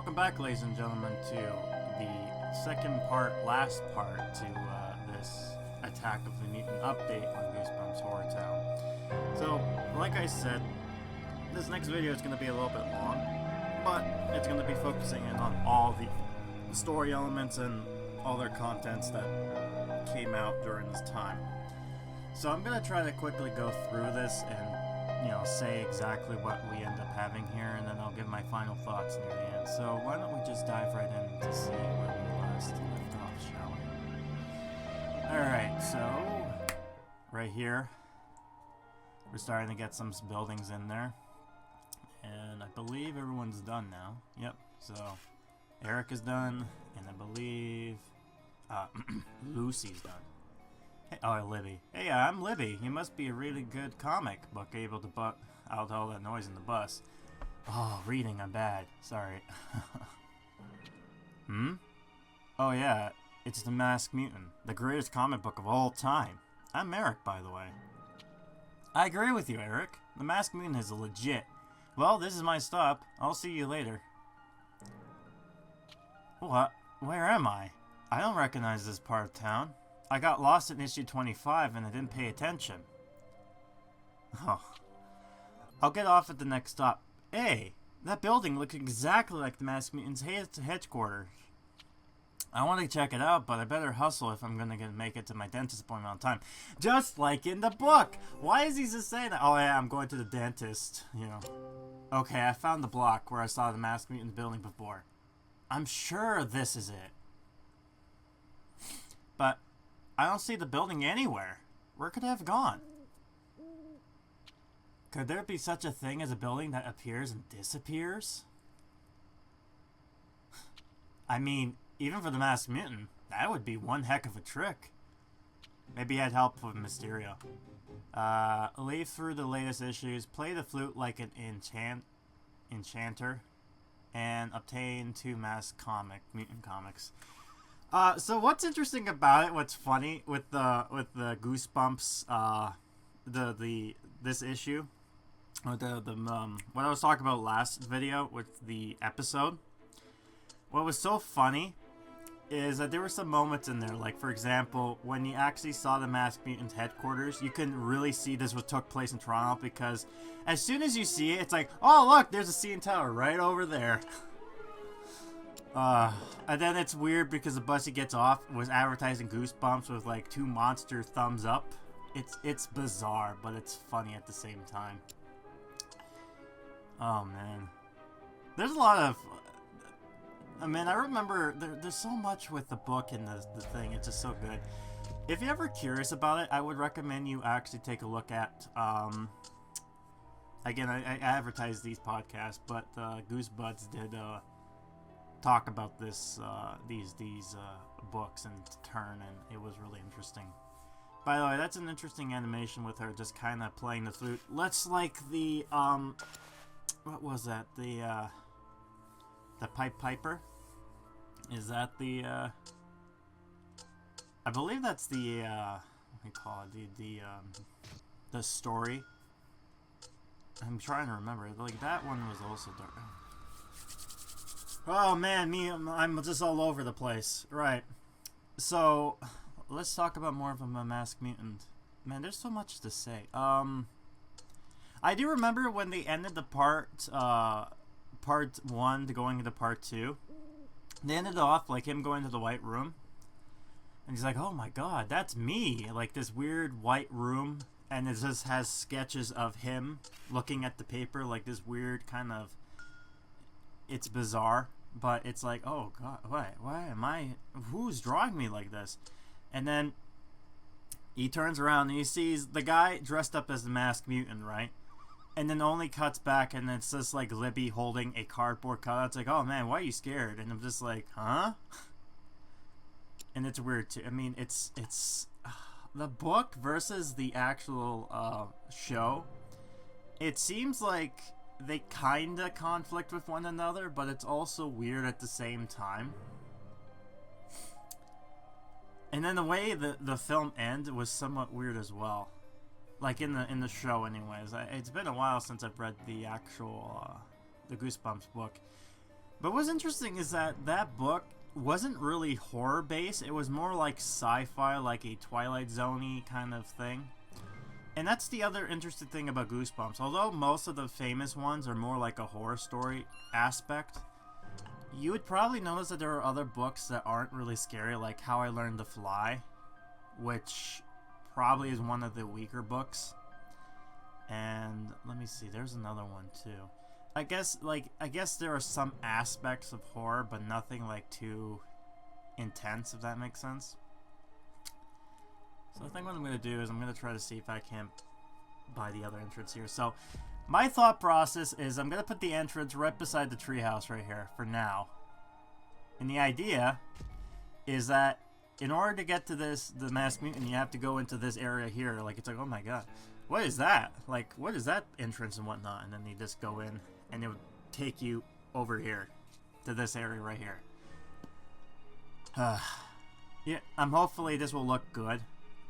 Welcome back, ladies and gentlemen, to the second part, last part to this Attack of the Mutant update on Goosebumps HorrorTown. So, like I said, this next video is going to be a little bit long, but it's going to be focusing in on all the story elements and all their contents that came out during this time. So I'm going to try to quickly go through this and say exactly what we end up having here, and then I'll give my final thoughts near the end. So why don't we just dive right in to see where we last left off, shall we? Alright, so right here, we're starting to get some buildings in there, and I believe everyone's done now. Yep, so Erik is done, and I believe Lucy's done. Oh, Libby. Hey, I'm Libby. You must be a really good comic book able to butt out all that noise in the bus. Oh, reading, I'm bad. Sorry. Oh yeah, it's The Masked Mutant, the greatest comic book of all time. I'm Erik, by the way. I agree with you, Erik. The Masked Mutant is legit. Well, this is my stop. I'll see you later. What? Where am I? I don't recognize this part of town. I got lost in issue 25 and I didn't pay attention. Oh. I'll get off at the next stop. Hey, that building looks exactly like the Masked Mutant's headquarters. I want to check it out, but I better hustle if I'm gonna make it to my dentist appointment on time. Just like in the book! Why is he just saying that? Oh yeah, I'm going to the dentist, Okay, I found the block where I saw the Masked Mutant building before. I'm sure this is it. But I don't see the building anywhere. Where could it have gone? Could there be such a thing as a building that appears and disappears? I mean, even for the Masked Mutant, that would be one heck of a trick. Maybe he had help with Mysterio. Leaf through the latest issues, play the flute like an enchanter, and obtain 2 Masked Mutant comics. So what's interesting about it, what's funny with the Goosebumps, this issue, or what I was talking about last video with the episode, what was so funny is that there were some moments in there, like for example, when you actually saw the Masked Mutant Headquarters, you couldn't really see this took place in Toronto, because as soon as you see it, it's like, oh look, there's a CN Tower right over there. And then it's weird because the bus he gets off was advertising Goosebumps with like 2 monster thumbs up. It's bizarre, but it's funny at the same time. Oh man, there's a lot of. I mean, I remember there's so much with the book and the thing. It's just so good. If you're ever curious about it, I would recommend you actually take a look at. Again, I advertise these podcasts, but Goosebuds did talk about these books in turn, and it was really interesting. By the way, that's an interesting animation with her just kind of playing the flute. Let's like the what was that? The Pied Piper? Is that the I believe that's the what do you call it? The story. I'm trying to remember. Like that one was also dark. Oh man, I'm just all over the place. Right. So, let's talk about more of a Masked Mutant. Man, there's so much to say. I do remember when they ended the part 1 to going into part 2. They ended off like him going to the White Room. And he's like, oh my god, that's me. Like this weird white room. And it just has sketches of him looking at the paper, like this weird kind of. It's bizarre, but it's like, oh god, why am I, who's drawing me like this? And then he turns around and he sees the guy dressed up as the Masked Mutant, right? And then only cuts back and it's just like Libby holding a cardboard cutout. It's like, oh man, why are you scared? And I'm just like, huh? And it's weird too. I mean, it's the book versus the actual show. It seems like they kinda conflict with one another, but it's also weird at the same time. And then the way the film ended was somewhat weird as well. Like in the show anyways. It's been a while since I've read the actual the Goosebumps book. But what's interesting is that that book wasn't really horror based. It was more like sci-fi, like a Twilight Zone-y kind of thing. And that's the other interesting thing about Goosebumps. Although most of the famous ones are more like a horror story aspect, you would probably notice that there are other books that aren't really scary, like How I Learned to Fly, which probably is one of the weaker books. And let me see, there's another one too. I guess there are some aspects of horror, but nothing like too intense, if that makes sense. So I think what I'm going to do is I'm going to try to see if I can buy the other entrance here. So my thought process is I'm going to put the entrance right beside the treehouse right here for now. And the idea is that in order to get to the Masked Mutant, you have to go into this area here. Like, it's like, oh my god, what is that? Like, what is that entrance and whatnot? And then you just go in, and it would take you over here to this area right here. Yeah, hopefully this will look good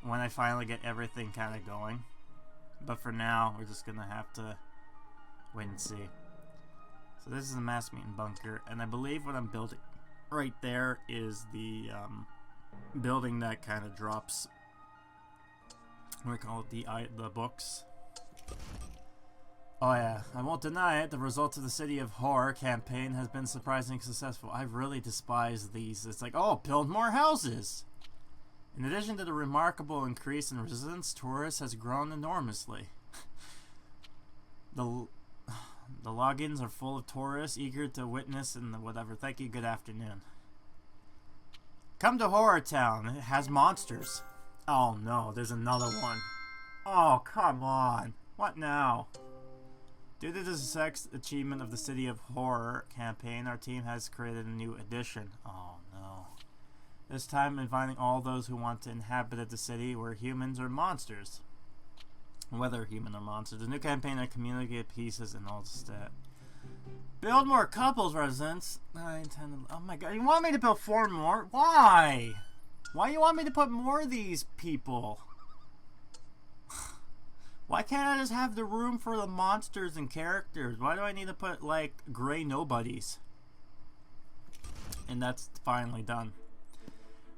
when I finally get everything kind of going. But for now, we're just gonna have to wait and see. So this is the Masked Mutant bunker, and I believe what I'm building right there is the building that kind of drops, what do we call it, the books. Oh yeah, I won't deny it, the results of the City of Horror campaign has been surprisingly successful. I really despise these. It's like, oh, build more houses! In addition to the remarkable increase in resistance, tourists has grown enormously. The logins are full of tourists eager to witness and whatever. Thank you, good afternoon. Come to HorrorTown. It has monsters. Oh no, there's another one. Oh, come on. What now? Due to the success achievement of the City of Horror campaign, our team has created a new edition. Oh no. This time inviting all those who want to inhabit the city, where humans or monsters. Whether human or monster. The new campaign and communicate pieces and all that. Build more couples residents. I intended. Oh my god, you want me to build 4 more? Why? Why you want me to put more of these people? Why can't I just have the room for the monsters and characters? Why do I need to put like gray nobodies? And that's finally done.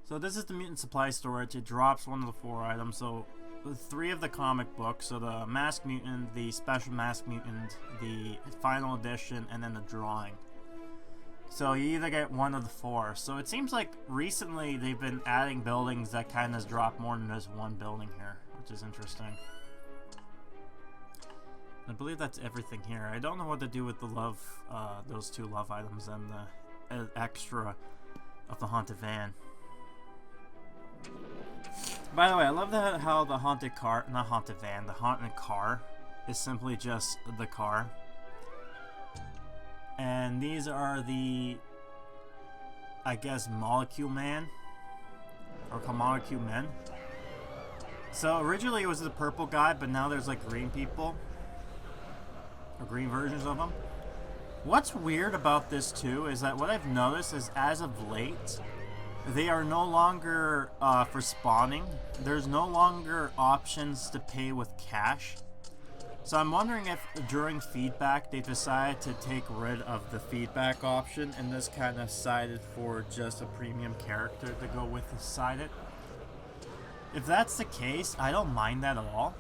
So this is the mutant supply storage. It drops one of the 4 items. So 3 of the comic books. So the Masked Mutant, the Special Masked Mutant, the Final Edition, and then the drawing. So you either get one of the 4. So it seems like recently they've been adding buildings that kind of drop more than just one building here, which is interesting. I believe that's everything here. I don't know what to do with the love, those 2 love items and the extra of the haunted van. By the way, I love how the haunted car, not haunted van, the haunted car is simply just the car. And these are the, I guess, Molecule Man, or Molecule Men. So originally it was the purple guy, but now there's like green people, or green versions of them. What's weird about this too is that what I've noticed is as of late, they are no longer, for spawning, there's no longer options to pay with cash. So I'm wondering if during feedback they decided to take rid of the feedback option and just kind of decided for just a premium character to go with beside it. If that's the case, I don't mind that at all.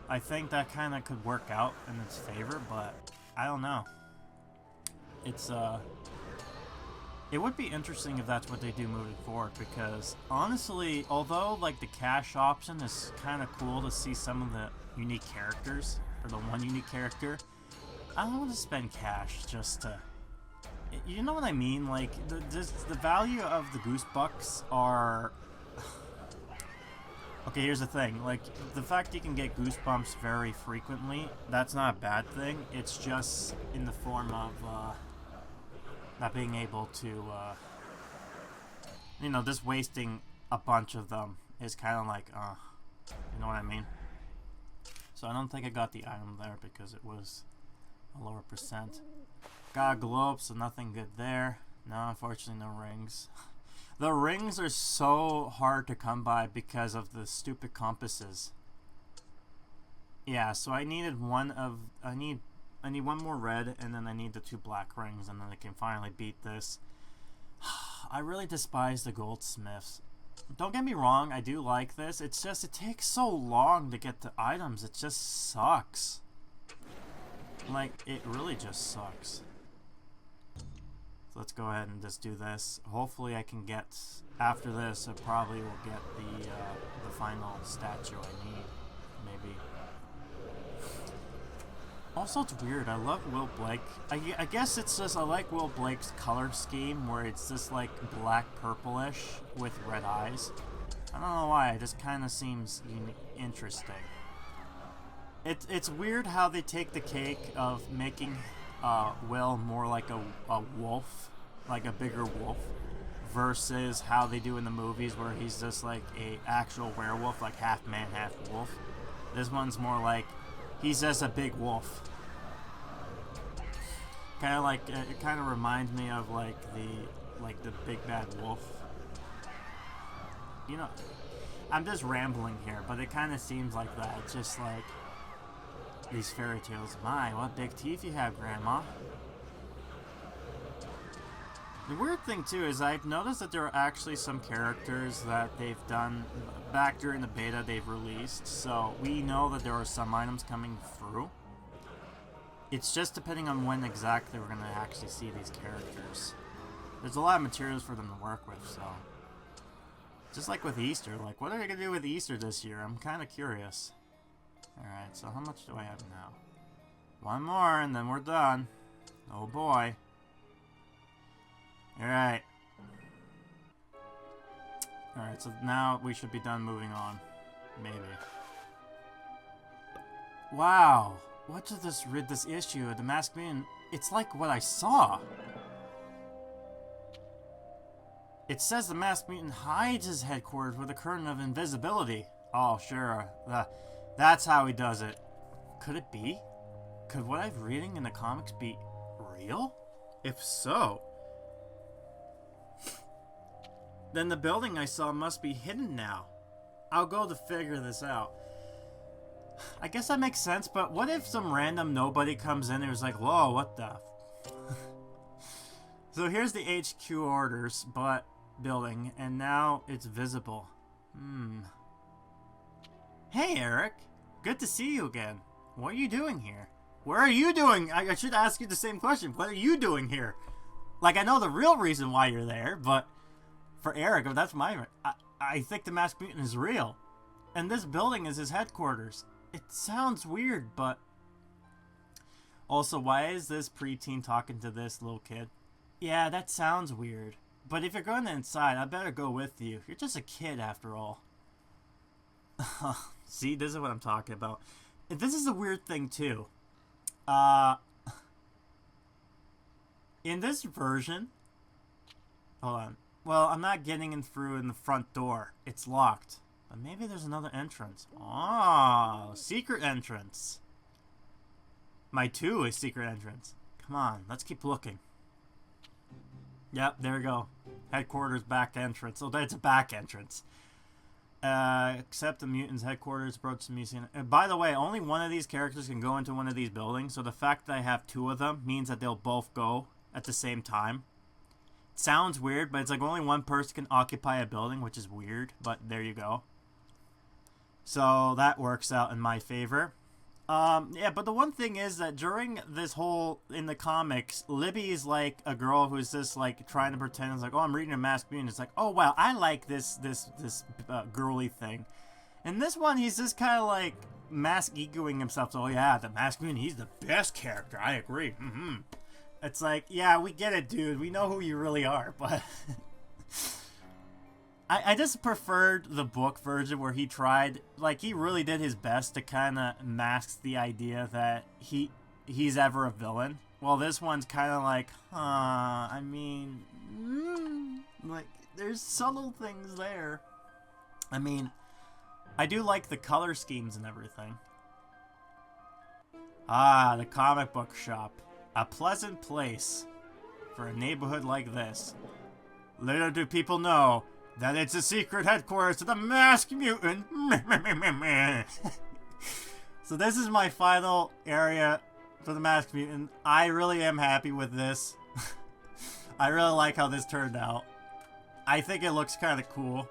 I think that kind of could work out in its favor, but I don't know. It's, it would be interesting if that's what they do moving forward, because honestly, although like the cash option is kind of cool to see some of the unique characters, or the one unique character, I don't want to spend cash just to, you know what I mean? Like the value of the Goosebucks are, okay, here's the thing, like the fact you can get Goosebumps very frequently, that's not a bad thing. It's just in the form of not being able to, you know, just wasting a bunch of them is kind of like, you know what I mean? So I don't think I got the item there because it was a lower percent. Got a globe, so nothing good there. No, unfortunately no rings. The rings are so hard to come by because of the stupid compasses. Yeah, so I need I need one more red, and then I need the 2 black rings, and then I can finally beat this. I really despise the goldsmiths. Don't get me wrong, I do like this. It's just, it takes so long to get the items. It just sucks. Like, it really just sucks. So let's go ahead and just do this. Hopefully I can get, after this, I probably will get the final statue I need. Maybe. Also, it's weird. I love Will Blake. I guess it's just, I like Will Blake's color scheme where it's just like black purplish with red eyes. I don't know why. It just kind of seems interesting. It's weird how they take the cake of making Will more like a wolf, like a bigger wolf, versus how they do in the movies where he's just like a actual werewolf, like half man, half wolf. This one's more like he's just a big wolf. Kind of like it kind of reminds me of like the big bad wolf. You know, I'm just rambling here, but it kind of seems like that. It's just like these fairy tales. My, what big teeth you have, Grandma. The weird thing too is I've noticed that there are actually some characters that they've done back during the beta they've released, so we know that there are some items coming through. It's just depending on when exactly we're going to actually see these characters. There's a lot of materials for them to work with, so. Just like with Easter, like what are they going to do with Easter this year? I'm kind of curious. Alright, so how much do I have now? One more and then we're done. Oh boy. Alright. Alright, so now we should be done moving on. Maybe. Wow. What did this read this issue? The Masked Mutant. It's like what I saw. It says the Masked Mutant hides his headquarters with a curtain of invisibility. Oh, sure. That's how he does it. Could it be? Could what I'm reading in the comics be real? If so, then the building I saw must be hidden now. I'll go to figure this out. I guess that makes sense, but what if some random nobody comes in and was like, whoa, what the... So here's the HQ orders, but building, and now it's visible. Hey, Erik. Good to see you again. What are you doing here? Where are you doing? I should ask you the same question. What are you doing here? Like, I know the real reason why you're there, but for Erik, that's my... I think the Masked Mutant is real. And this building is his headquarters. It sounds weird, but... Also, why is this preteen talking to this little kid? Yeah, that sounds weird. But if you're going inside, I better go with you. You're just a kid, after all. See, this is what I'm talking about. This is a weird thing, too. In this version... Hold on. Well, I'm not getting in through in the front door. It's locked. But maybe there's another entrance. Oh, secret entrance. My 2 is secret entrance. Come on, let's keep looking. Yep, there we go. Headquarters back entrance. Oh, that's a back entrance. Except the mutants' headquarters, approach the museum. And by the way, only one of these characters can go into one of these buildings, so the fact that I have 2 of them means that they'll both go at the same time. It sounds weird, but it's like only one person can occupy a building, which is weird, but there you go. So that works out in my favor. Yeah, but the one thing is that during this whole, in the comics, Libby is like a girl who's just like trying to pretend, it's like, oh, I'm reading a Masked Mutant. It's like, oh, wow, I like this girly thing. And this one, he's just kind of like egoing himself. So, oh, yeah, the Masked Mutant, he's the best character. I agree. It's like, yeah, we get it, dude. We know who you really are, but... I just preferred the book version where he tried, like, he really did his best to kind of mask the idea that he's ever a villain. Well, this one's kind of like, I mean, like, there's subtle things there. I mean, I do like the color schemes and everything. Ah, the comic book shop. A pleasant place for a neighborhood like this. Little do people know that it's a secret headquarters to the Masked Mutant. So this is my final area for the Masked Mutant. I really am happy with this. I really like how this turned out. I think it looks kind of cool.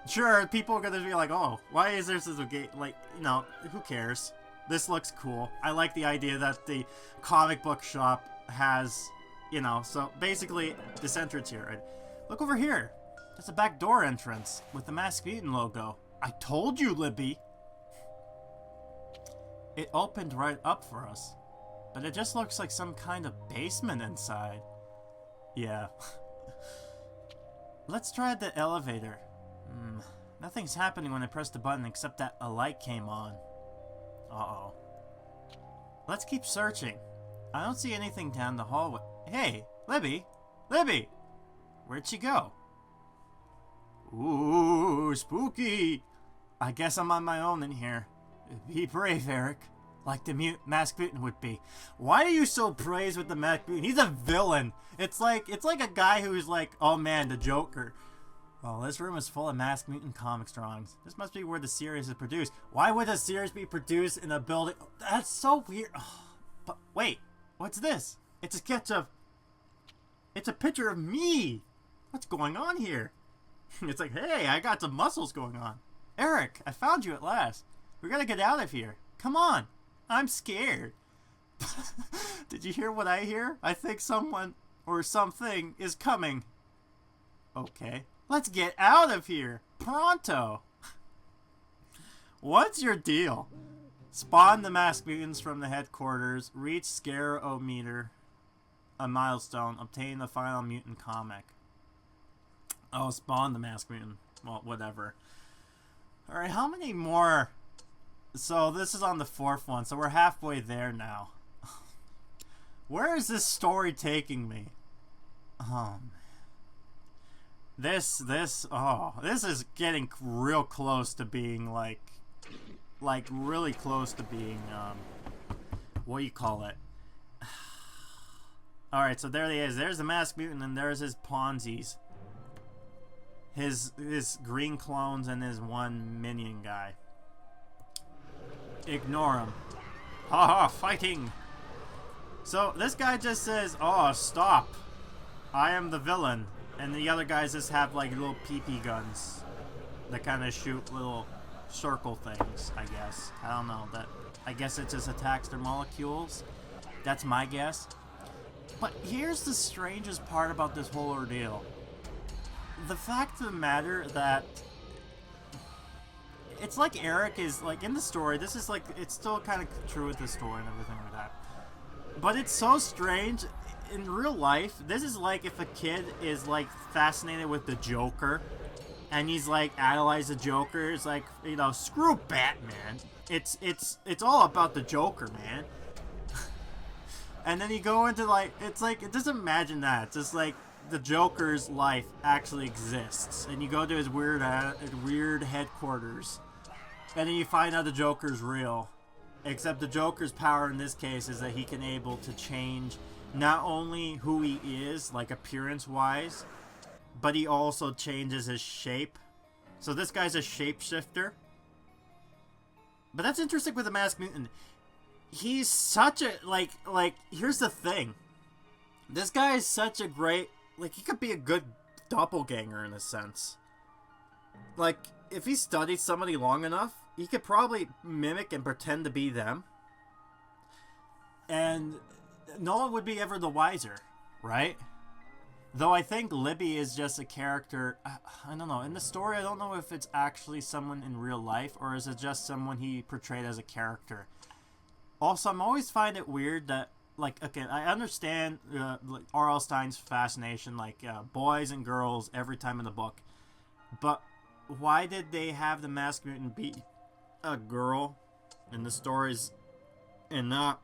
Sure, people are gonna be like, oh, why is there such a gay, like, you know, who cares? This looks cool. I like the idea that the comic book shop has, you know, so basically this entrance here. Right? Look over here. There's a back door entrance with the Masked Mutant logo. I told you, Libby. It opened right up for us, but it just looks like some kind of basement inside. Yeah. Let's try the elevator. Nothing's happening when I press the button except that a light came on. Uh-oh. Let's keep searching. I don't see anything down the hallway. Hey, Libby! Libby! Where'd she go? Ooh, spooky! I guess I'm on my own in here. Be brave, Erik. Like the Masked Mutant would be. Why are you so praised with the Masked Mutant? He's a villain! It's like a guy who's like, oh man, the Joker. Well, this room is full of Masked Mutant comics drawings. This must be where the series is produced. Why would a series be produced in a building? That's so weird. Oh, but wait, what's this? It's a sketch of... It's a picture of me! What's going on here? It's like, hey, I got some muscles going on. Erik, I found you at last. We gotta get out of here. Come on. I'm scared. Did you hear what I hear? I think someone or something is coming. Okay. Let's get out of here! Pronto! What's your deal? Spawn the Masked Mutants from the headquarters, reach Scare-O-Meter, a milestone, obtain the final mutant comic. Oh, spawn the Masked Mutant. Well, whatever. Alright, how many more? So, this is on the 4th one, so we're halfway there now. Where is this story taking me? Oh, man. This is getting real close to being like really close to being, what do you call it? Alright, so there he is. There's the Masked Mutant, and there's his Ponzies. His green clones and his one minion guy. Ignore him. Haha, fighting! So, this guy just says, oh, stop. I am the villain. And the other guys just have like little PP guns that kind of shoot little circle things, I guess. I don't know. I guess it just attacks their molecules. That's my guess. But here's the strangest part about this whole ordeal. The fact of the matter that it's like Erik is like in the story. This is like it's still kind of true with the story and everything like that. But it's so strange. In real life, this is like if a kid is like fascinated with the Joker and he's like idolized the Joker. It's like, you know, screw Batman. It's all about the Joker, man. And then you go into like, it's like, just imagine that. It's just like the Joker's life actually exists. And you go to his weird headquarters. And then you find out the Joker's real. Except the Joker's power in this case is that he can able to change not only who he is, like appearance-wise, but he also changes his shape. So this guy's a shapeshifter. But that's interesting with the Masked Mutant. He's such a, like, here's the thing. This guy is such a great, like, he could be a good doppelganger in a sense. Like, if he studied somebody long enough, he could probably mimic and pretend to be them. And no one would be ever the wiser, right? Though I think Libby is just a character, I don't know, in the story I don't know if it's actually someone in real life or is it just someone he portrayed as a character. Also, I'm always find it weird that, like, okay, I understand like R.L. Stein's fascination, like boys and girls every time in the book, but why did they have the Masked Mutant be a girl in the stories and not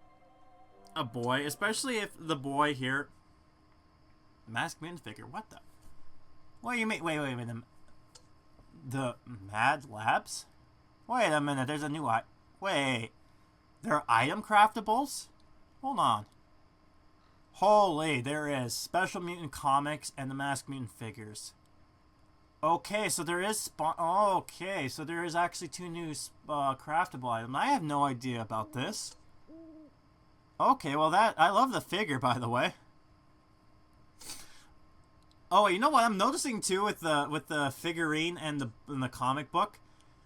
a boy, especially if the boy here, Masked Mutant figure, what the? What do you mean? Wait a minute. The Mad Labs? Wait a minute, there's a new wait, there are item craftables? Hold on. Holy, there is Special Mutant comics and the Masked Mutant figures. Okay, so there is okay, so there is actually 2 new craftable items. I have no idea about this. Okay, well I love the figure, by the way. Oh, you know what I'm noticing too with the figurine and the comic book?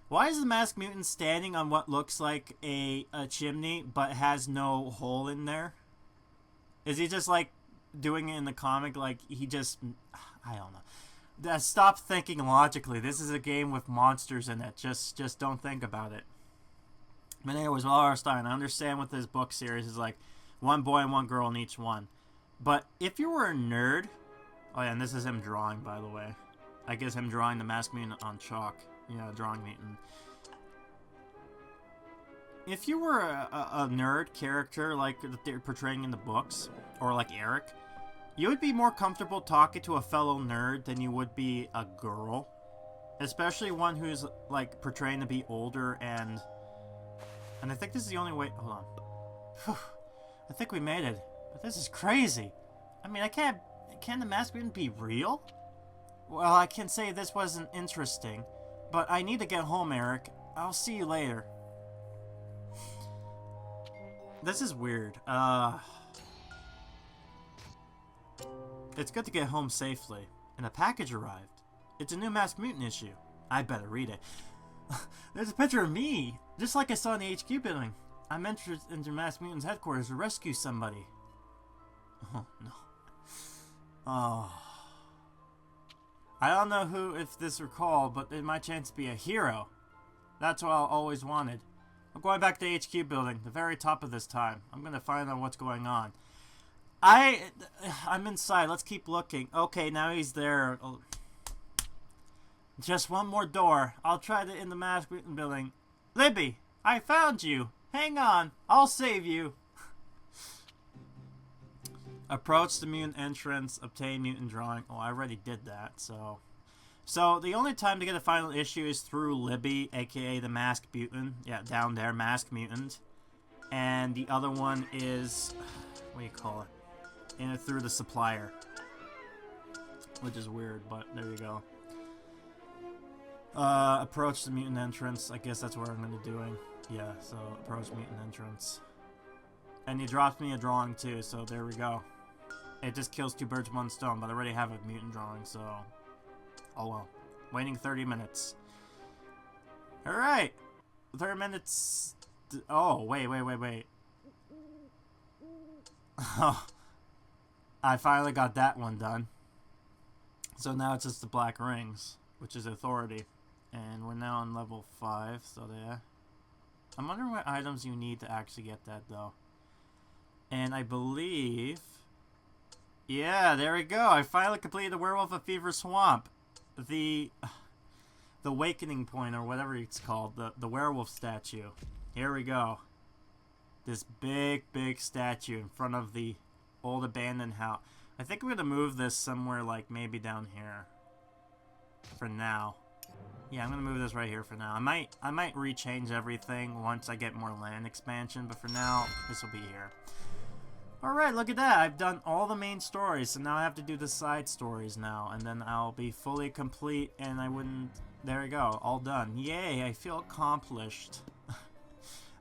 Why is the masked mutant standing on what looks like a chimney but has no hole in there? Is he just like doing it in the comic like he just... I don't know. Stop thinking logically. This is a game with monsters in it. Just don't think about it. But anyways, well, Stein, I understand what this book series is like. One boy and one girl in each one. But if you were a nerd... Oh yeah, and this is him drawing, by the way. I guess him drawing the masked mutant on chalk. Yeah, drawing mutant. If you were a nerd character like they're portraying in the books, or like Erik, you would be more comfortable talking to a fellow nerd than you would be a girl. Especially one who's like portraying to be older and I think this is the only way... Hold on. Whew. I think we made it. But this is crazy. I mean, can the masked mutant be real? Well, I can say this wasn't interesting, but I need to get home, Erik. I'll see you later. This is weird. It's good to get home safely. And a package arrived. It's a new masked mutant issue. I better read it. There's a picture of me, just like I saw in the HQ building. I'm entered into Masked Mutant's headquarters to rescue somebody. Oh, no. Oh. I don't know who, if this recall, but it might chance to be a hero. That's what I always wanted. I'm going back to the HQ building, the very top of this time. I'm going to find out what's going on. I'm inside. Let's keep looking. Okay, now he's there. Just one more door. I'll try to in the Masked Mutant building. Libby, I found you. Hang on. I'll save you. Approach the mutant entrance. Obtain mutant drawing. Oh, I already did that, so... So, the only time to get a final issue is through Libby, aka the Masked Mutant. Yeah, down there, Masked Mutant. And the other one is... What do you call it? Through the supplier. Which is weird, but there you go. Approach the mutant entrance. I guess that's what I'm going to be doing. Yeah, so approach mutant entrance. And he dropped me a drawing too, so there we go. It just kills two birds with one stone, but I already have a mutant drawing, so... Oh well. Waiting 30 minutes. Alright! 30 minutes... Oh, wait. Oh. I finally got that one done. So now it's just the black rings, which is authority. And we're now on level 5, so there. I'm wondering what items you need to actually get that, though. And I believe... Yeah, there we go. I finally completed the Werewolf of Fever Swamp. The Awakening Point, or whatever it's called. The werewolf statue. Here we go. This big statue in front of the old abandoned house. I think we're going to move this somewhere, like, maybe down here. For now. Yeah, I'm going to move this right here for now. I might rechange everything once I get more land expansion, but for now, this will be here. Alright, look at that. I've done all the main stories, so now I have to do the side stories now, and then I'll be fully complete, and I wouldn't... There we go, all done. Yay, I feel accomplished.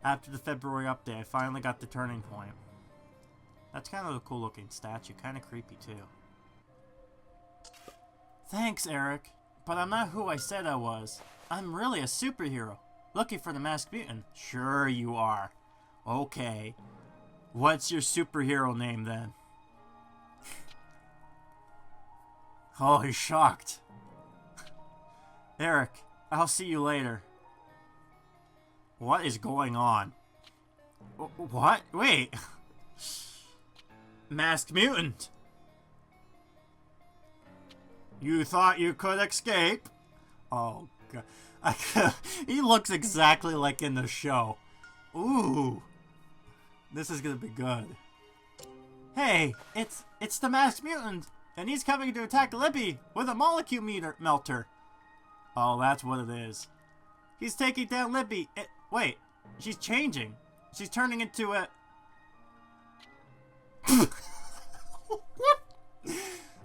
After the February update, I finally got the turning point. That's kind of a cool looking statue, kind of creepy too. Thanks, Erik, but I'm not who I said I was. I'm really a superhero, looking for the Masked Mutant. Sure you are. Okay. What's your superhero name, then? Oh, he's shocked. Erik, I'll see you later. What is going on? What? Wait. Masked Mutant. You thought you could escape? Oh, God. He looks exactly like in the show. Ooh. This is gonna be good. Hey, it's the Masked Mutant, and he's coming to attack Libby with a molecule melter. Oh, that's what it is. He's taking down Libby. Wait, she's changing. She's turning into a...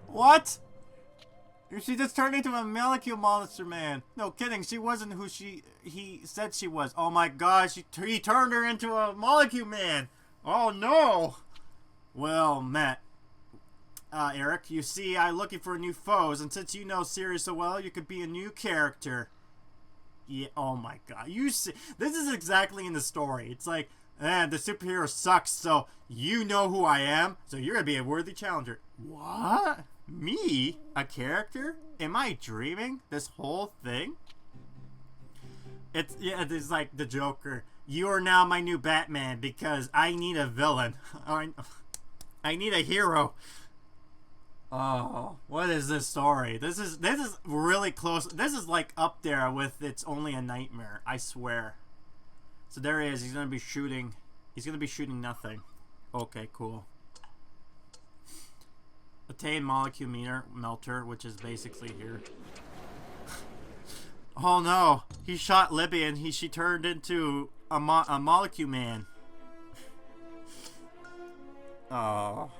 What? She just turned into a molecule monster man. No kidding, she wasn't who he said she was. Oh my gosh, he turned her into a molecule man. Oh no! Well, Matt. Erik, you see, I'm looking for new foes, and since you know Siri so well, you could be a new character. Yeah, oh my god. You see, this is exactly in the story. It's like, the superhero sucks, so you know who I am, so you're gonna be a worthy challenger. What? Me? A character? Am I dreaming? This whole thing? It's like the Joker. You are now my new Batman because I need a villain. I need a hero. Oh, what is this story? This is really close. This is like up there with It's Only a Nightmare. I swear. So there he is. He's gonna be shooting. He's gonna be shooting nothing. Okay, cool. Attain molecule melter, which is basically here. Oh no! He shot Libby and she turned into a molecule man. Oh.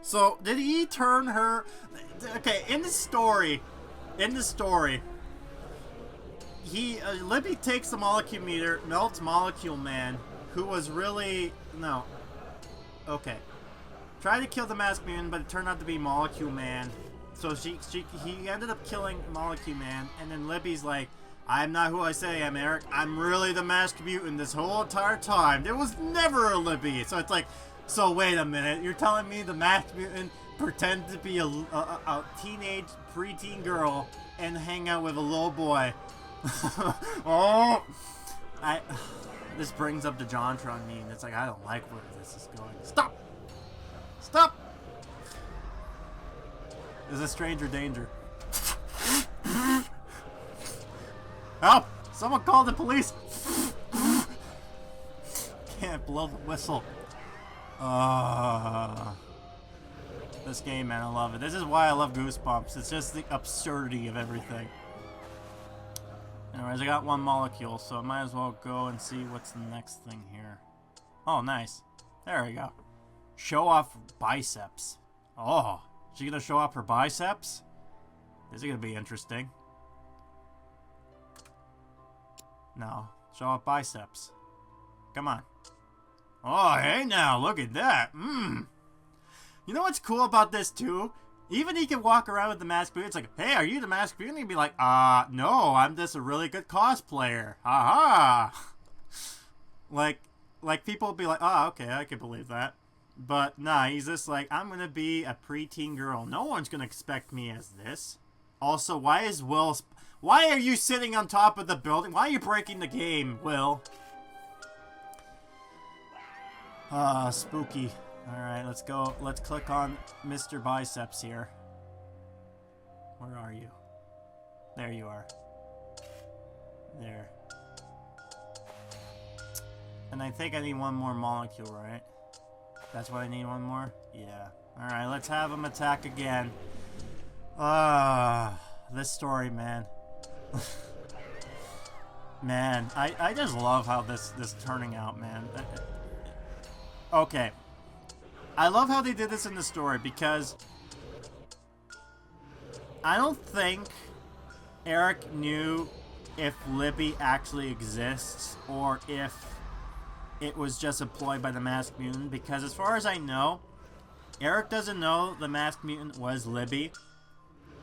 So, did he turn her... Okay, in the story, Libby takes the molecule meter, melts Molecule Man, who was really... No. Okay. Tried to kill the Masked Mutant, but it turned out to be Molecule Man. So he ended up killing Molecule Man, and then Libby's like, I'm not who I say I am, Erik. I'm really the Masked Mutant this whole entire time. There was never a Libby. So it's like... So wait a minute, you're telling me the Masked Mutant pretended to be a teenage, preteen girl and hang out with a little boy? Oh! This brings up the JonTron meme. It's like, I don't like where this is going. Stop! Stop! This is stranger danger. Help! Someone call the police! Can't blow the whistle. This game, man, I love it. This is why I love Goosebumps. It's just the absurdity of everything. Anyways, I got one molecule, so I might as well go and see what's the next thing here. Oh, nice. There we go. Show off biceps. Oh, is she gonna show off her biceps? This is gonna be interesting. No, show off biceps. Come on. Oh, hey now, look at that. You know what's cool about this, too? Even he can walk around with the Masked Mutant. It's like, hey, are you the Masked Mutant? He'd be like, no, I'm just a really good cosplayer. Haha. Like people would be like, oh, okay, I can believe that. But, nah, he's just like, I'm gonna be a preteen girl. No one's gonna expect me as this. Also, why are you sitting on top of the building? Why are you breaking the game, Will? Spooky. Alright, let's go. Let's click on Mr. Biceps here. Where are you? There you are. There. And I think I need one more molecule, right? That's what I need, one more? Yeah. Alright, let's have him attack again. This story, man. Man, I just love how this turning out, man. Okay. I love how they did this in the story because I don't think Erik knew if Libby actually exists or if it was just employed by the Masked Mutant, because as far as I know, Erik doesn't know the Masked Mutant was Libby,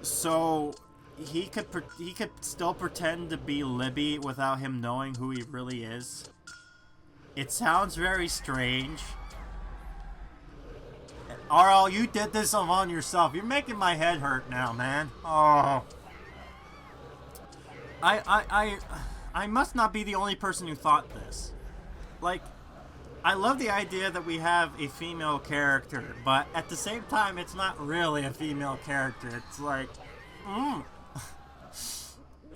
so he could still pretend to be Libby without him knowing who he really is. It sounds very strange. RL, you did this on yourself. You're making my head hurt now, man. Oh. I must not be the only person who thought this. Like, I love the idea that we have a female character, but at the same time, it's not really a female character. It's like,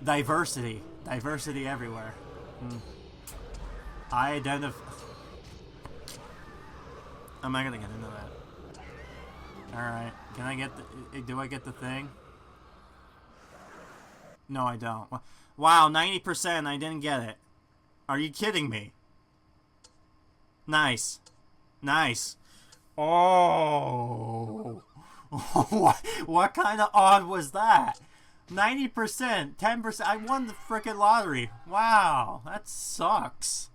diversity. Diversity everywhere. I identify... I'm not gonna get into that. Alright, can I get the... Do I get the thing? No, I don't. Wow, 90%, I didn't get it. Are you kidding me? Nice. Nice. Oh. What kind of odd was that? 90%, 10%. I won the frickin' lottery. Wow, that sucks.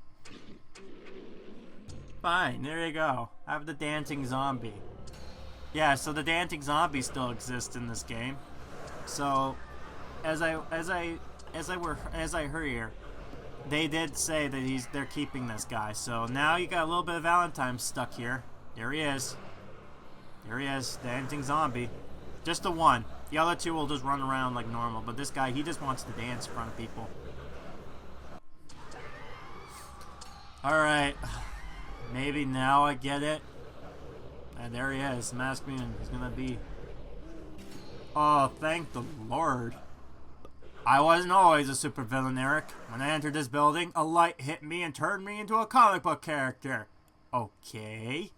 Fine, there you go. Have the dancing zombie. Yeah, so the dancing zombie still exists in this game. So, as I heard here, they did say that they're keeping this guy. So now you got a little bit of Valentine stuck here. There he is. There he is, dancing zombie. Just the one. The other two will just run around like normal, but this guy, he just wants to dance in front of people. Alright. Maybe now I get it. And there he is, Masked Mutant. He's gonna be... Oh, thank the Lord. I wasn't always a supervillain, Erik. When I entered this building, a light hit me and turned me into a comic book character. Okay.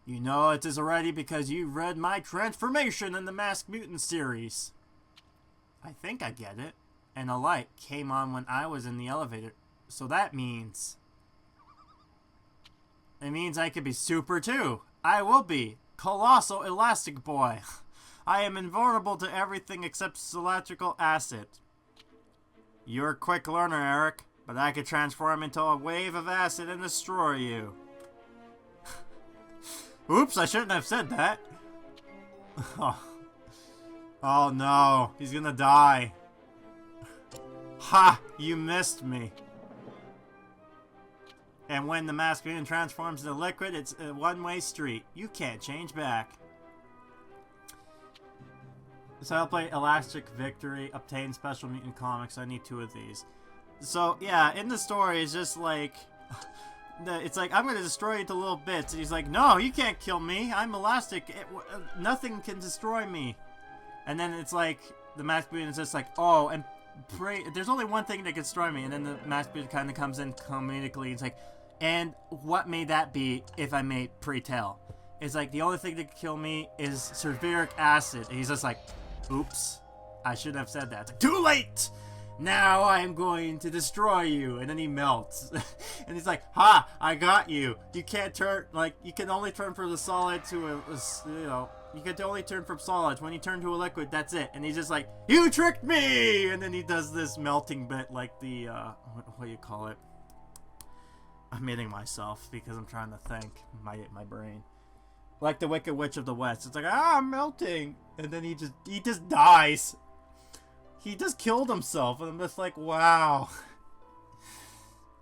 You know it is already because you read my transformation in the Masked Mutant series. I think I get it. And a light came on when I was in the elevator. So that means... It means I could be super too. I will be. Colossal Elastic Boy. I am invulnerable to everything except electrical acid. You're a quick learner, Erik, but I could transform into a wave of acid and destroy you. Oops, I shouldn't have said that. Oh no, he's gonna die. Ha! You missed me. And when the Masked Mutant transforms into liquid, it's a one-way street. You can't change back. So I'll play Elastic Victory, obtain Special Mutant Comics. I need 2 of these. So, yeah, in the story, it's just like... It's like, I'm going to destroy you into little bits. And he's like, no, you can't kill me. I'm elastic. Nothing can destroy me. And then it's like, the Masked Mutant is just like, oh, and pray. There's only one thing that can destroy me. And then the Masked Mutant kind of comes in comedically. It's like, and what may that be if I may pray tell? It's like, the only thing that can kill me is sulfuric acid. And he's just like, oops, I shouldn't have said that. It's like, too late! Now I am going to destroy you. And then he melts. And he's like, ha, I got you. You can't turn, like, you can only turn from the solid to you can only turn from solids. When you turn to a liquid, that's it. And he's just like, you tricked me! And then he does this melting bit like the, what do you call it? I'm hitting myself because I'm trying to think. My brain. Like the Wicked Witch of the West. It's like, I'm melting. And then he just dies. He just killed himself. And I'm just like, wow.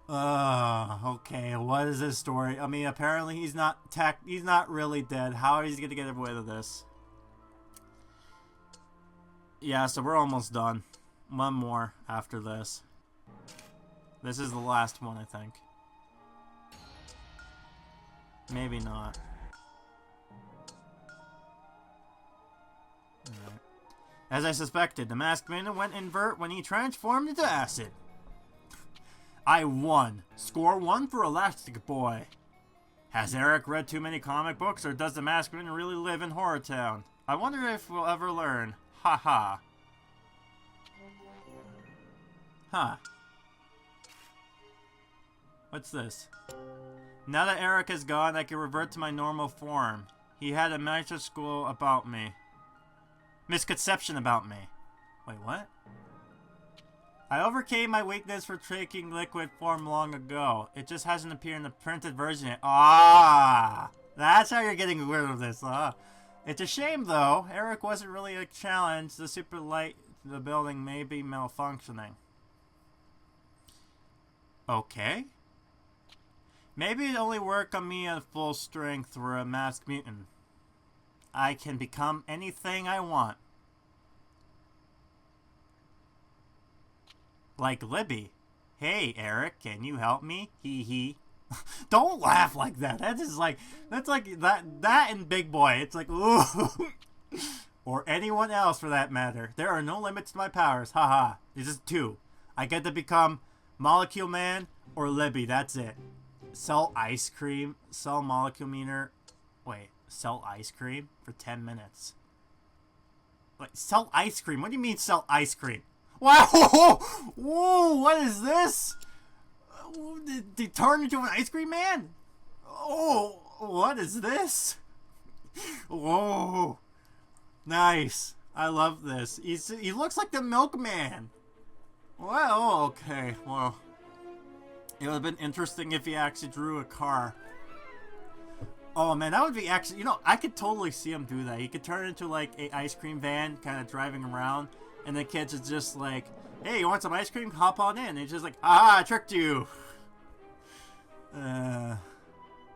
Okay, what is this story? I mean, apparently he's not really dead. How is he gonna get away with this? Yeah, so we're almost done. One more after this. This is the last one, I think. Maybe not. Alright. As I suspected, the Masked Mutant went invert when he transformed into acid. I won. Score 1 for Elastic Boy. Has Erik read too many comic books, or does the Masked Mutant really live in HorrorTown? I wonder if we'll ever learn. Ha ha. Huh. What's this? Now that Erik is gone, I can revert to my normal form. He had a misconception about me. Misconception about me. Wait, what? I overcame my weakness for taking liquid form long ago. It just hasn't appeared in the printed version yet. Ah! That's how you're getting rid of this, huh? It's a shame, though. Erik wasn't really a challenge. The super light the building may be malfunctioning. Okay. Maybe it only work on me at full strength for a Masked Mutant. I can become anything I want. Like Libby. Hey, Erik, can you help me? Hee hee. Don't laugh like that. That's like that and Big Boy. It's like, ooh. Or anyone else for that matter. There are no limits to my powers. Haha. This is 2. I get to become Molecule Man or Libby. That's it. Sell ice cream. Sell molecule meter. Wait. Sell ice cream for 10 minutes. Like, sell ice cream? What do you mean sell ice cream? Wow! Whoa! What is this? Did he turn into an ice cream man? Oh! What is this? Whoa! Nice. I love this. He looks like the milkman. Well, okay. Well, it would have been interesting if he actually drew a car. Oh man, that would be actually, you know, I could totally see him do that. He could turn into like a ice cream van, kind of driving around, and the kids is just like, hey, you want some ice cream? Hop on in. And he's just like, ah, I tricked you.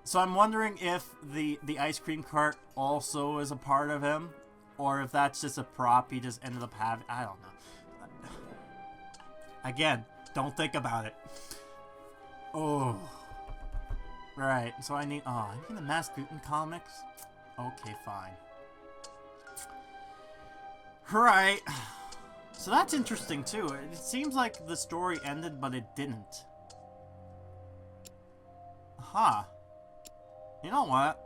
So I'm wondering if the ice cream cart also is a part of him, or if that's just a prop he just ended up having. I don't know. Again, don't think about it. Oh. Right, so I need the Masked Mutant comics? Okay, fine. Right. So that's interesting, too. It seems like the story ended, but it didn't. Huh. You know what?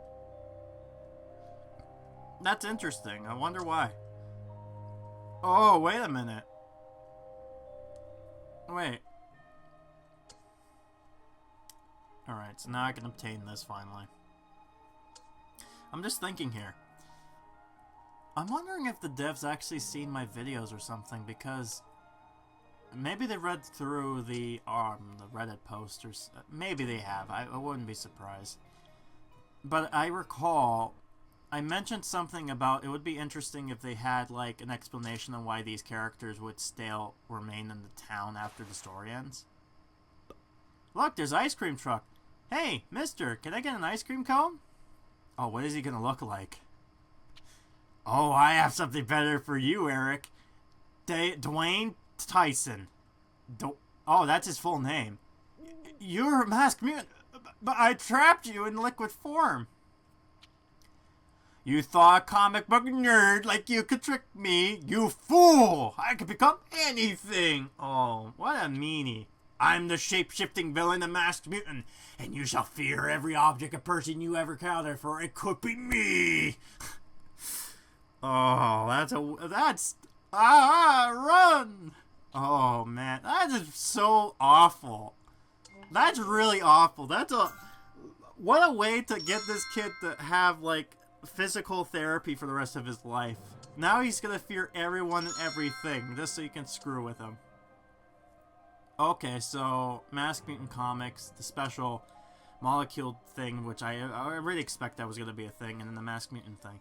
That's interesting. I wonder why. Oh, wait a minute. Wait. Alright, so now I can obtain this finally. I'm just thinking here. I'm wondering if the devs actually seen my videos or something, because maybe they read through the Reddit posters. Maybe they have. I wouldn't be surprised. But I recall I mentioned something about it would be interesting if they had like an explanation on why these characters would still remain in the town after the story ends. Look, there's an ice cream truck. Hey, mister, can I get an ice cream cone? Oh, what is he gonna look like? Oh, I have something better for you, Erik. Dwayne Tyson. Oh, that's his full name. You're a masked mutant, but I trapped you in liquid form. You thought a comic book nerd like you could trick me? You fool! I could become anything! Oh, what a meanie. I'm the shape-shifting villain, the masked mutant, and you shall fear every object or person you ever encounter, for it could be me! Oh, run! Oh, man, that is so awful. That's really awful. What a way to get this kid to have, like, physical therapy for the rest of his life. Now he's gonna fear everyone and everything, just so you can screw with him. Okay, so Masked Mutant Comics, the special molecule thing, which I really expect that was gonna be a thing, and then the Masked Mutant thing.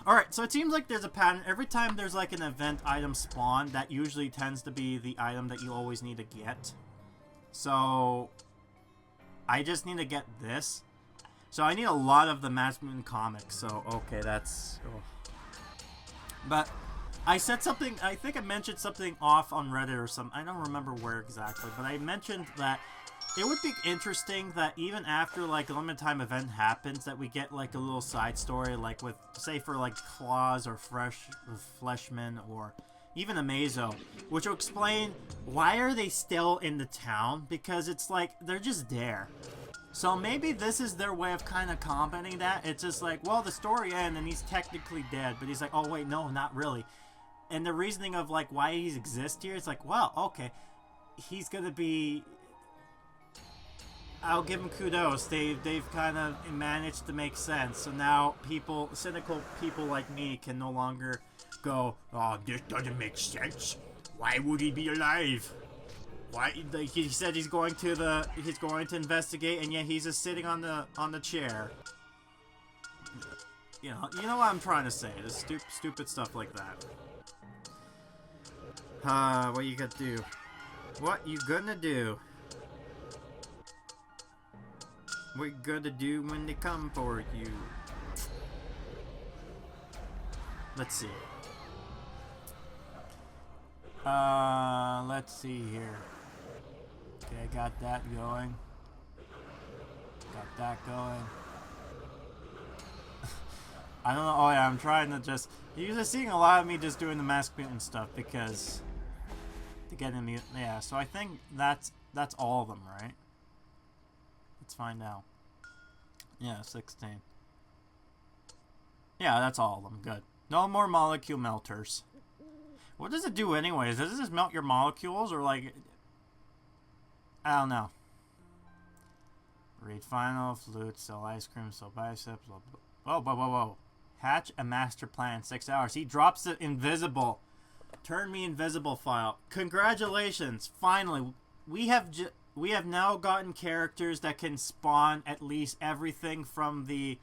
Alright, so it seems like there's a pattern. Every time there's like an event item spawn, that usually tends to be the item that you always need to get. So I just need to get this. So I need a lot of the Masked Mutant comics, so okay, that's... Oh. But I said something, I think I mentioned something off on Reddit or something, I don't remember where exactly, but I mentioned that it would be interesting that even after like a limited time event happens, that we get like a little side story, like with, say for like Claws or Fleshman or even Amazo, which will explain why are they still in the town, because it's like, they're just there. So maybe this is their way of kind of combating that. It's just like, well, the story ends and he's technically dead, but he's like, oh wait, no, not really. And the reasoning of like why he exists here is like, well, okay, he's gonna be... I'll give him kudos. They've kind of managed to make sense. So now cynical people like me can no longer go, oh, this doesn't make sense. Why would he be alive? Why? He said he's going to investigate, and yet he's just sitting on the chair. You know what I'm trying to say. This stupid stuff like that. What you gonna do? What you gonna do? What you gonna do when they come for you? Let's see. Let's see here. Okay, got that going. Got that going. I don't know. Oh yeah, I'm trying to just... You're just seeing a lot of me just doing the Masked Mutant stuff because... To get in mutant... Yeah, so I think that's all of them, right? Let's find out. Yeah, 16. Yeah, that's all of them. Good. No more molecule melters. What does it do anyways? Does it just melt your molecules or like... I don't know. Read final, flute, sell ice cream, sell biceps, blah, blah. Whoa, whoa, whoa, whoa. Hatch a master plan, 6 hours. He drops it invisible. Turn me invisible file. Congratulations. Finally. We have we have now gotten characters that can spawn at least everything from the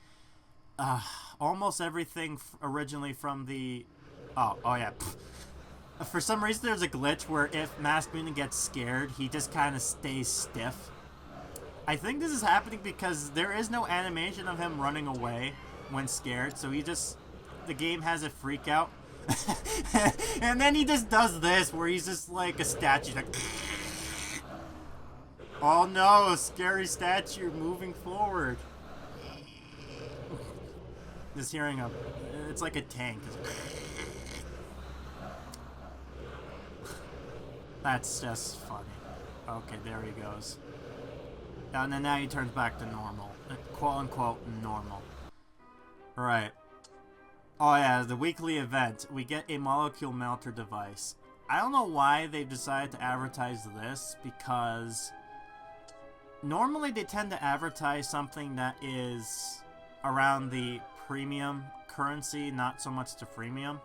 almost everything originally from the oh yeah. For some reason there's a glitch where if Masked Mutant gets scared, he just kind of stays stiff. I think this is happening because there is no animation of him running away when scared, so the game has a freak out. And then he just does this, where he's just like a statue, like, oh no, a scary statue moving forward. Just hearing it's like a tank. That's just funny. Okay, there he goes. And then now he turns back to normal. Quote-unquote normal. Right. Oh yeah, the weekly event. We get a molecule melter device. I don't know why they decided to advertise this, because normally they tend to advertise something that is around the premium currency, not so much the freemium.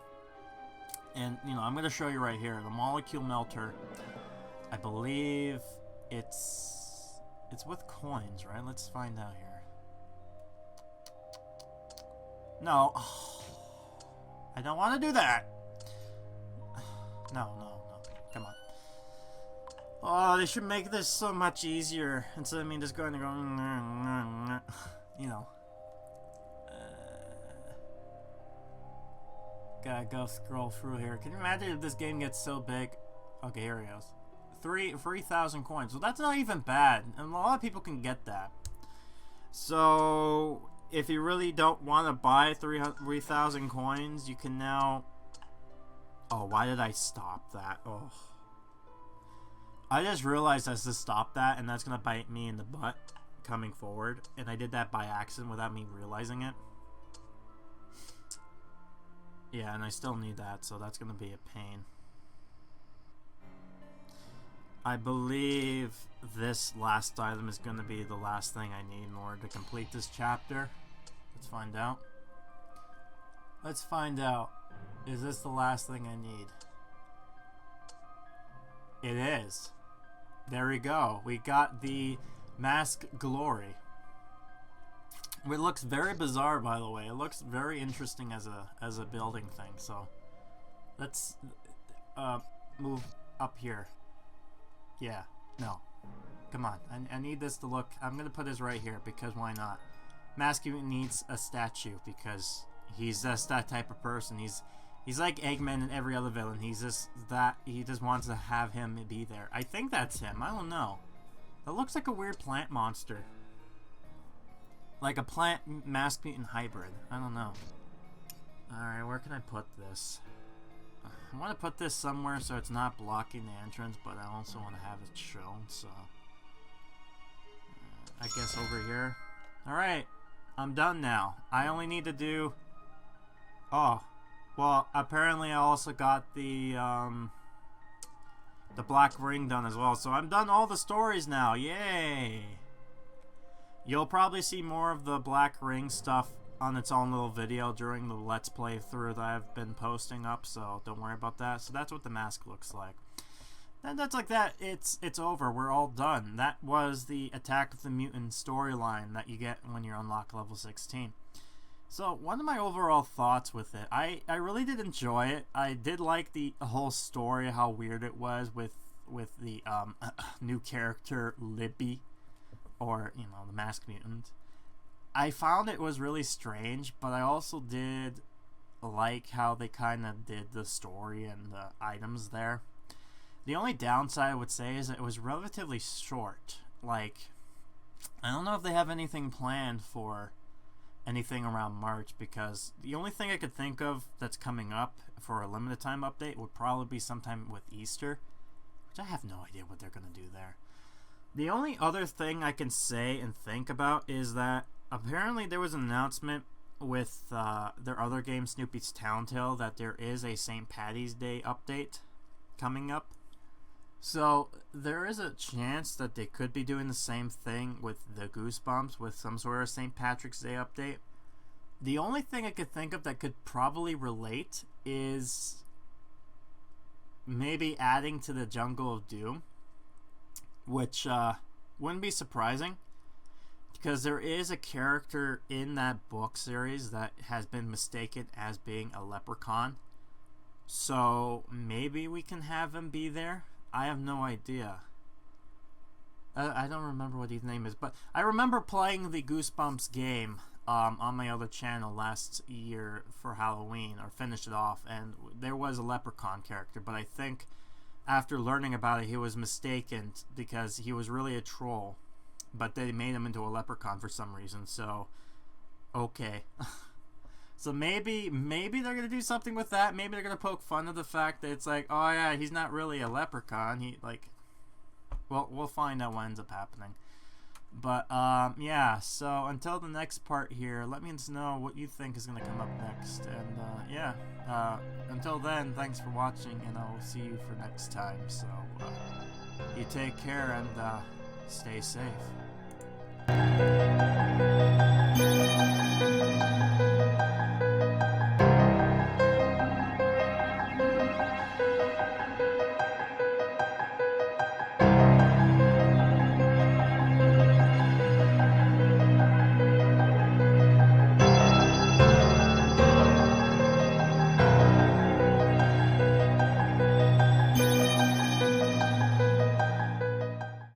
And, you know, I'm going to show you right here. The molecule melter, I believe it's with coins, right? Let's find out here. No. I don't want to do that. No. Come on. Oh, they should make this so much easier instead of me just going to go, you know. Gotta go scroll through here. Can you imagine if this game gets so big? Okay, here he goes. 3,000 coins. Well, that's not even bad, and a lot of people can get that. So, if you really don't want to buy 3,000 coins, you can now... Oh, why did I stop that? Oh. I just realized I have to stop that, and that's going to bite me in the butt coming forward. And I did that by accident without me realizing it. Yeah, and I still need that, so that's going to be a pain. I believe this last item is going to be the last thing I need in order to complete this chapter. Let's find out. Let's find out. Is this the last thing I need? It is. There we go. We got the Mask Glory. It looks very bizarre, by the way. It looks very interesting as a building thing. So let's move up here. Yeah, no. Come on. I need this to look... I'm going to put this right here, because why not? Masked Mutant needs a statue, because he's just that type of person. He's like Eggman and every other villain. He's just that... He just wants to have him be there. I think that's him. I don't know. That looks like a weird plant monster. Like a plant Masked Mutant hybrid. I don't know. Alright, where can I put this? I want to put this somewhere so it's not blocking the entrance, but I also want to have it shown, so... I guess over here. Alright, I'm done now. I only need to do... Oh, well, apparently I also got the Black Ring done as well, so I'm done all the stories now. Yay! You'll probably see more of the Black Ring stuff on its own little video during the Let's Play through that I've been posting up, so don't worry about that. So that's what the mask looks like. And that's like that. It's over. We're all done. That was the Attack of the Mutant storyline that you get when you unlock level 16. So one of my overall thoughts with it, I really did enjoy it. I did like the whole story, how weird it was with the new character Libby, or, you know, the Masked Mutant. I found it was really strange, but I also did like how they kind of did the story and the items there. The only downside I would say is that it was relatively short. Like, I don't know if they have anything planned for anything around March, because the only thing I could think of that's coming up for a limited time update would probably be sometime with Easter, which I have no idea what they're going to do there. The only other thing I can say and think about is that apparently there was an announcement with their other game, Snoopy's Town Tale, that there is a St. Paddy's Day update coming up. So there is a chance that they could be doing the same thing with the Goosebumps, with some sort of St. Patrick's Day update. The only thing I could think of that could probably relate is maybe adding to the Jungle of Doom. which wouldn't be surprising because there is a character in that book series that has been mistaken as being a leprechaun. So maybe we can have him be there. I have no idea. I don't remember what his name is, but I remember playing the Goosebumps game on my other channel last year for Halloween, or finished it off, and there was a leprechaun character, but I think after learning about it, he was mistaken because he was really a troll, but they made him into a leprechaun for some reason, so okay. So maybe they're gonna do something with that. Maybe they're gonna poke fun of the fact that it's like, oh yeah, he's not really a leprechaun. Well, we'll find out what ends up happening. But yeah. So until the next part here, let me know what you think is gonna come up next. And yeah. Until then, thanks for watching, and I'll see you for next time. So you take care and stay safe.